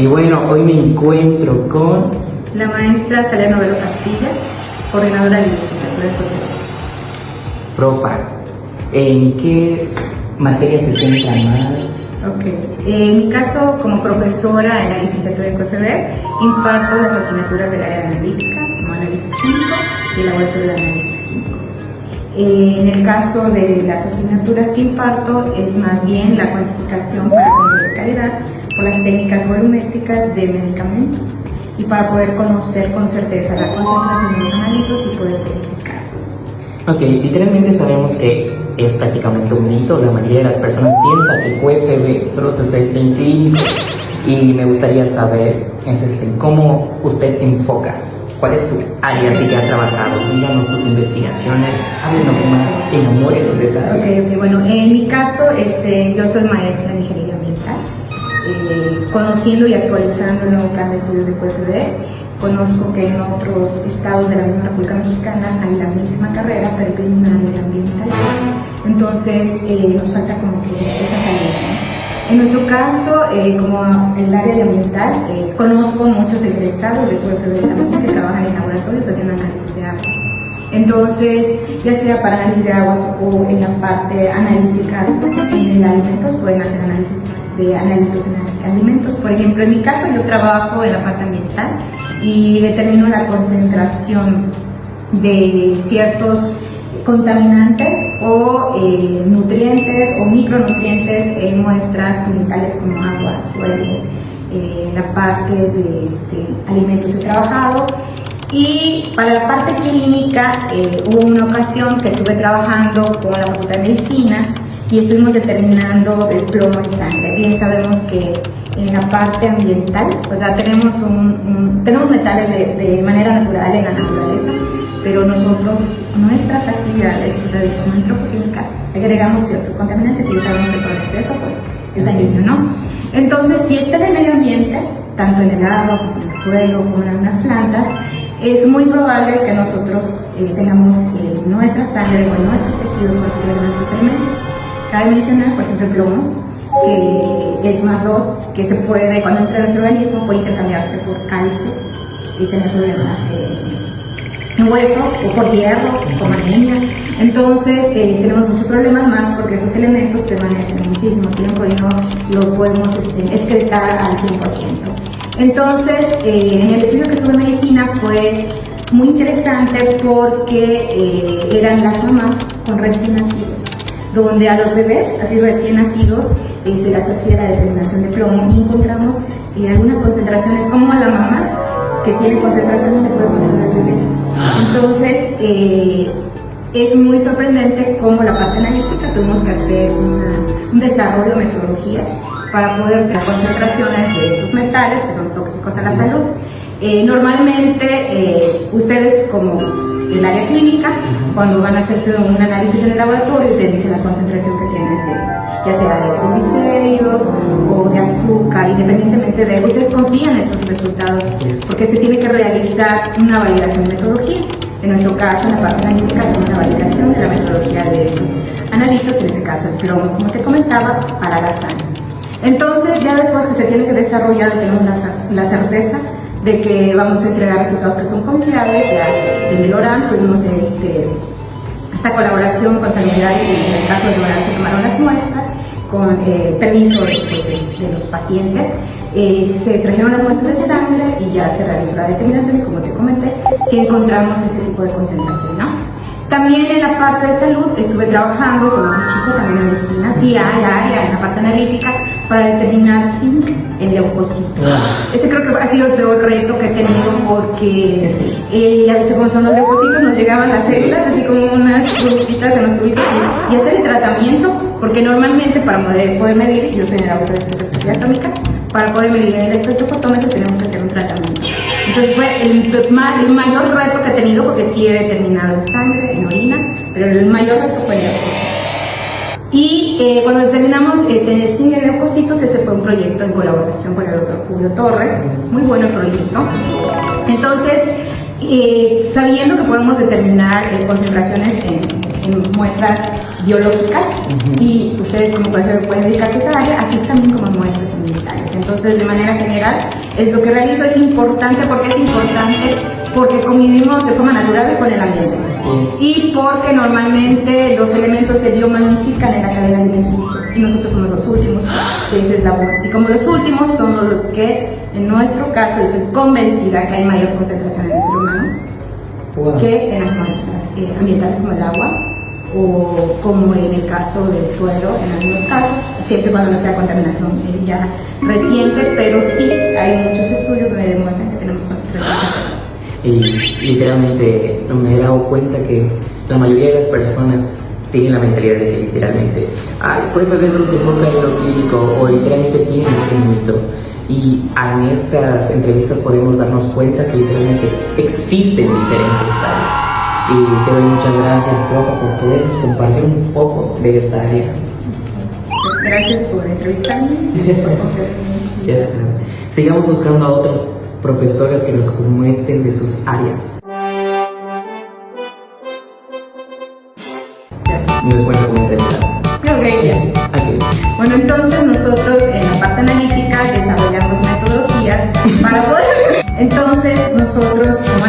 Y bueno, hoy me encuentro con la maestra Salia Novelo Castilla, coordinadora de licenciatura de Profesor. Profa. ¿En qué materias se centra más? Ok, en mi caso, como profesora en la licenciatura de COFEBER, imparto las asignaturas del área de analítica, como análisis químico y el laboratorio de análisis químico. En el caso de las asignaturas que imparto, es más bien la cuantificación para control de calidad por las técnicas volumétricas de medicamentos y para poder conocer con certeza la concentración de los analitos y poder verificarlos. Ok, literalmente sabemos que es prácticamente un mito. La mayoría de las personas piensa que QFB solo se centra en clínico, y me gustaría saber cómo usted enfoca, cuál es su área si ya ha trabajado, díganos sus investigaciones, háblenos más, enamórenos de esa área. Ok, bueno, en mi caso, yo soy maestra en ingeniería ambiental, conociendo y actualizando el nuevo plan de estudios de QFB. Conozco que en otros estados de la misma República Mexicana hay la misma carrera, pero en un área ambiental. Entonces, nos falta como que esa salida, ¿no? En nuestro caso, como el área de ambiental, conozco muchos egresados de QFB también que trabajan en laboratorios haciendo análisis de aguas. Entonces, ya sea para análisis de aguas o en la parte analítica en el alimento, pueden hacer análisis de analitos en alimentos. Por ejemplo, en mi caso, yo trabajo en la parte ambiental y determino la concentración de ciertos contaminantes o nutrientes o micronutrientes en muestras ambientales como agua, suelo, la parte de alimentos he trabajado. Y para la parte clínica, hubo una ocasión que estuve trabajando con la Facultad de Medicina y estuvimos determinando el plomo en sangre. Bien sabemos que en la parte ambiental, o sea, tenemos metales de manera natural en la naturaleza, pero nosotros, nuestras actividades de forma antropogénica, agregamos ciertos contaminantes y sabemos que todo el exceso pues, es dañino, ¿no? Entonces, si está en el medio ambiente, tanto en el agua, como en el suelo, como en algunas plantas, es muy probable que nosotros tengamos nuestra sangre o nuestros tejidos constituyen nuestros elementos. Cabe mencionar, por ejemplo, el plomo, que es +2, que se puede, cuando entra en nuestro organismo, puede intercambiarse por calcio y tener problemas en huesos, o por hierro, o por anemia. Entonces, tenemos muchos problemas más porque estos elementos permanecen muchísimo tiempo y no los podemos excretar al 100%. Entonces, en el estudio que tuve en medicina fue muy interesante porque eran las mamás con recién nacidos, donde a los bebés, así recién nacidos, se les hacía la determinación de plomo y encontramos algunas concentraciones como a la mamá, que tiene concentraciones de puede pasar al bebé. Entonces, es muy sorprendente cómo la parte analítica tuvimos que hacer un desarrollo de metodología para poder tener concentraciones de estos metales que son tóxicos a la salud. Normalmente, ustedes como el área clínica, cuando van a hacerse un análisis en el laboratorio, te dicen la concentración que tienes ya sea de triglicéridos o de azúcar, independientemente de ustedes confían en estos resultados, porque se tiene que realizar una validación de metodología. En nuestro caso, en la parte analítica, hacemos una validación de la metodología de estos analitos, en este caso el plomo, como te comentaba, para la sangre. Entonces, ya después que se tiene que desarrollar, tenemos la certeza de que vamos a entregar resultados que son confiables. Ya en el ORAN tuvimos esta colaboración con Sanidad y en el caso del ORAN se tomaron las muestras con permiso de los pacientes. Se trajeron las muestras de sangre y ya se realizó la determinación y, como te comenté, si encontramos este tipo de concentración, ¿no? También en la parte de salud estuve trabajando con un chico también en medicina, sí hay área en la parte analítica para determinar zinc en leucocitos. Ese creo que ha sido el peor reto que he tenido porque a veces como son los leucocitos nos llegaban las células así como unas burbujitas en los tubitos y hacer el tratamiento, porque normalmente para poder medir, yo soy en el laboratorio de espectroscopía atómica, para poder medir en el espectrofotómetro tenemos que hacer un tratamiento. Entonces fue el mayor reto que he tenido, porque sí he determinado en sangre, en orina, pero el mayor reto fue el leucocito. Y cuando determinamos zinc en leucocitos, ese fue un proyecto en colaboración con el doctor Julio Torres, muy bueno el proyecto. Entonces, sabiendo que podemos determinar concentraciones en muestras biológicas, y ustedes como pueden dedicarse a esa área, así también como muestras ambientales. Entonces, de manera general, es lo que realizo es importante porque convivimos de forma natural con el ambiente. Y porque normalmente los elementos se biomagnifican en la cadena alimenticia y nosotros somos los últimos, que esa es la labor. Y como los últimos somos los que, en nuestro caso, yo estoy convencida que hay mayor concentración en el ser humano que en las muestras ambientales como el agua o como en el caso del suelo, en algunos casos, siempre cuando no sea contaminación ya reciente, pero sí hay muchos estudios donde demuestran que tenemos concentraciones. Y literalmente me he dado cuenta que la mayoría de las personas tienen la mentalidad de que literalmente, ay, por favor, no se enfoca en lo clínico, o literalmente tienen ese mito. Y en estas entrevistas podemos darnos cuenta que literalmente existen diferentes áreas. Y te doy muchas gracias, profe, por podernos compartir un poco de esta área. Pues gracias por entrevistarme. Ya está. Sigamos buscando a otras profesoras que nos comenten de sus áreas. ¿No es bueno como entrevistar? Okay. Bueno, entonces nosotros en la parte analítica desarrollamos metodologías para poder. Entonces nosotros como